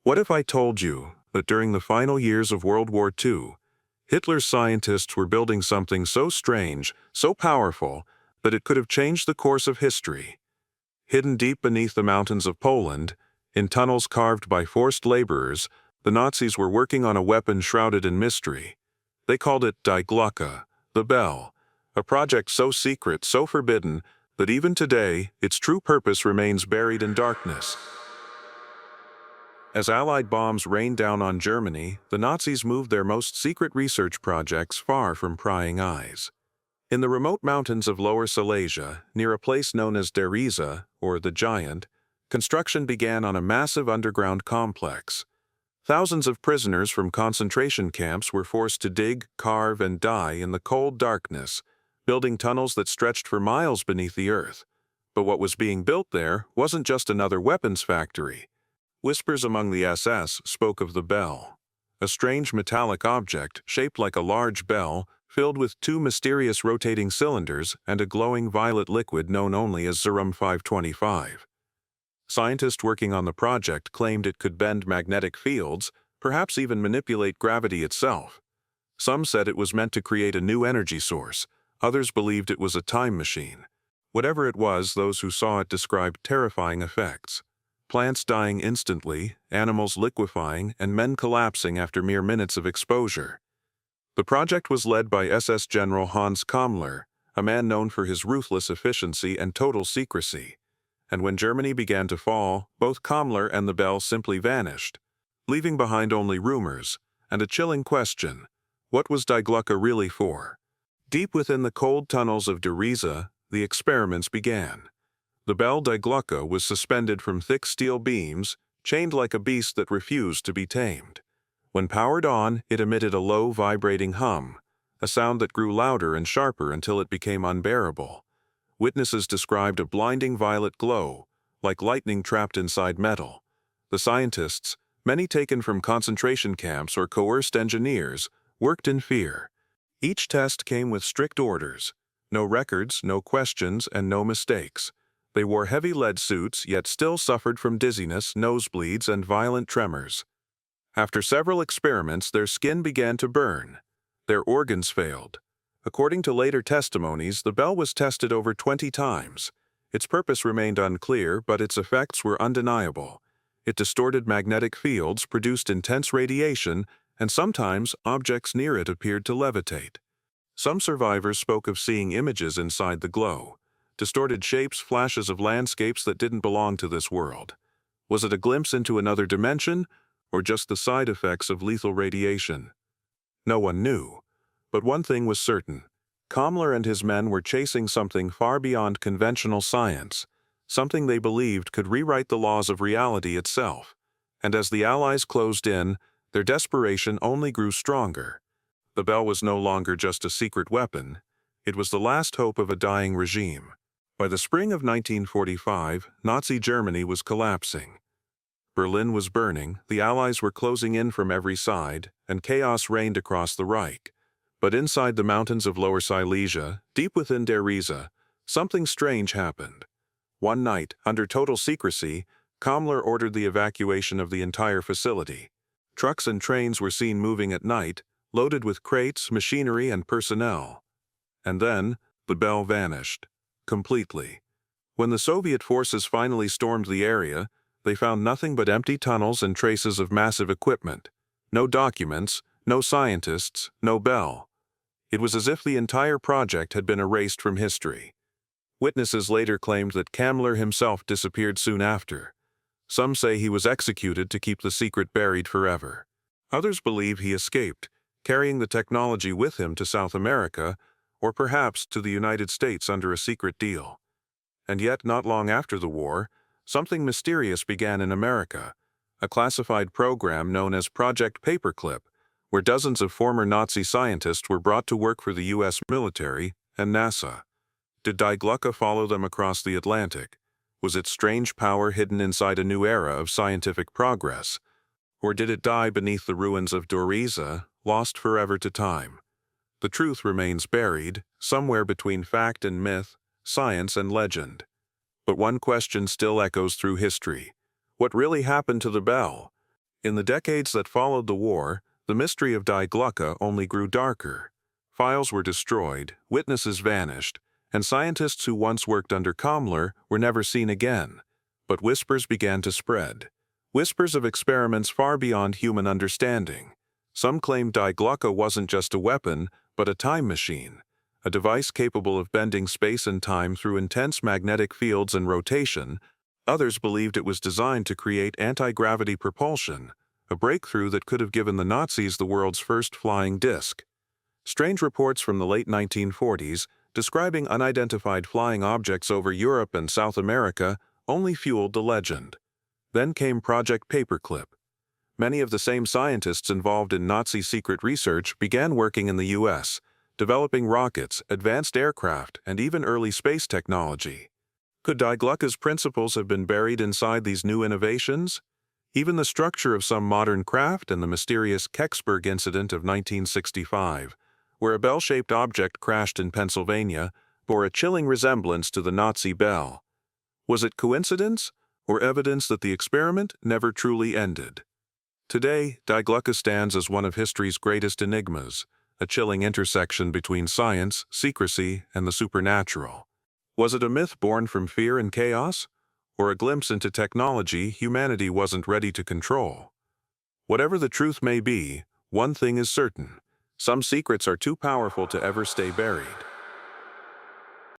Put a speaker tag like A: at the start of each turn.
A: What if I told you that during the final years of World War II, Hitler's scientists were building something so strange, so powerful, that it could have changed the course of history? Hidden deep beneath the mountains of Poland, in tunnels carved by forced laborers, the Nazis were working on a weapon shrouded in mystery. They called it Die Glocke, the bell, a project so secret, so forbidden, that even today, its true purpose remains buried in darkness. As Allied bombs rained down on Germany, the Nazis moved their most secret research projects far from prying eyes. In the remote mountains of Lower Silesia, near a place known as Der Riese, or the Giant, construction began on a massive underground complex. Thousands of prisoners from concentration camps were forced to dig, carve, and die in the cold darkness, building tunnels that stretched for miles beneath the earth. But what was being built there wasn't just another weapons factory. Whispers among the SS spoke of the bell, a strange metallic object shaped like a large bell, filled with two mysterious rotating cylinders and a glowing violet liquid known only as Serum 525. Scientists working on the project claimed it could bend magnetic fields, perhaps even manipulate gravity itself. Some said it was meant to create a new energy source. Others believed it was a time machine. Whatever it was, those who saw it described terrifying effects. Plants dying instantly, animals liquefying, and men collapsing after mere minutes of exposure. The project was led by SS General Hans Kammler, a man known for his ruthless efficiency and total secrecy. And when Germany began to fall, both Kammler and the bell simply vanished, leaving behind only rumors and a chilling question: what was Die Glocke really for? Deep within the cold tunnels of Der Riese, the experiments began. The bell Die Glocke was suspended from thick steel beams, chained like a beast that refused to be tamed. When powered on, it emitted a low, vibrating hum, a sound that grew louder and sharper until it became unbearable. Witnesses described a blinding violet glow, like lightning trapped inside metal. The scientists, many taken from concentration camps or coerced engineers, worked in fear. Each test came with strict orders: no records, no questions, and no mistakes. They wore heavy lead suits, yet still suffered from dizziness, nosebleeds, and violent tremors. After several experiments, their skin began to burn. Their organs failed. According to later testimonies, the bell was tested over 20 times. Its purpose remained unclear, but its effects were undeniable. It distorted magnetic fields, produced intense radiation, and sometimes objects near it appeared to levitate. Some survivors spoke of seeing images inside the glow. Distorted shapes, flashes of landscapes that didn't belong to this world. Was it a glimpse into another dimension, or just the side effects of lethal radiation? No one knew. But one thing was certain: Kammler and his men were chasing something far beyond conventional science, something they believed could rewrite the laws of reality itself. And as the Allies closed in, their desperation only grew stronger. The bell was no longer just a secret weapon. It was the last hope of a dying regime. By the spring of 1945, Nazi Germany was collapsing. Berlin was burning, the Allies were closing in from every side, and chaos reigned across the Reich. But inside the mountains of Lower Silesia, deep within Der Riese, something strange happened. One night, under total secrecy, Kammler ordered the evacuation of the entire facility. Trucks and trains were seen moving at night, loaded with crates, machinery, and personnel. And then, the bell vanished. Completely. When the Soviet forces finally stormed the area, they found nothing but empty tunnels and traces of massive equipment. No documents, no scientists, no bell. It was as if the entire project had been erased from history. Witnesses later claimed that Kammler himself disappeared soon after. Some say he was executed to keep the secret buried forever. Others believe he escaped, carrying the technology with him to South America, or perhaps to the United States under a secret deal. And yet, not long after the war, something mysterious began in America, a classified program known as Project Paperclip, where dozens of former Nazi scientists were brought to work for the U.S. military and NASA. Did Die Glocke follow them across the Atlantic? Was its strange power hidden inside a new era of scientific progress? Or did it die beneath the ruins of Der Riese, lost forever to time? The truth remains buried, somewhere between fact and myth, science and legend. But one question still echoes through history: what really happened to the bell? In the decades that followed the war, the mystery of Die Glocke only grew darker. Files were destroyed, witnesses vanished, and scientists who once worked under Kammler were never seen again. But whispers began to spread. Whispers of experiments far beyond human understanding. Some claimed Die Glocke wasn't just a weapon, but a time machine, a device capable of bending space and time through intense magnetic fields and rotation. Others believed it was designed to create anti-gravity propulsion, a breakthrough that could have given the Nazis the world's first flying disc. Strange reports from the late 1940s, describing unidentified flying objects over Europe and South America, only fueled the legend. Then came Project Paperclip. Many of the same scientists involved in Nazi secret research began working in the U.S., developing rockets, advanced aircraft, and even early space technology. Could Die Glocke's principles have been buried inside these new innovations? Even the structure of some modern craft and the mysterious Kecksburg incident of 1965, where a bell-shaped object crashed in Pennsylvania, bore a chilling resemblance to the Nazi bell. Was it coincidence, or evidence that the experiment never truly ended? Today, Die Glocke stands as one of history's greatest enigmas, a chilling intersection between science, secrecy, and the supernatural. Was it a myth born from fear and chaos, or a glimpse into technology humanity wasn't ready to control? Whatever the truth may be, one thing is certain: some secrets are too powerful to ever stay buried.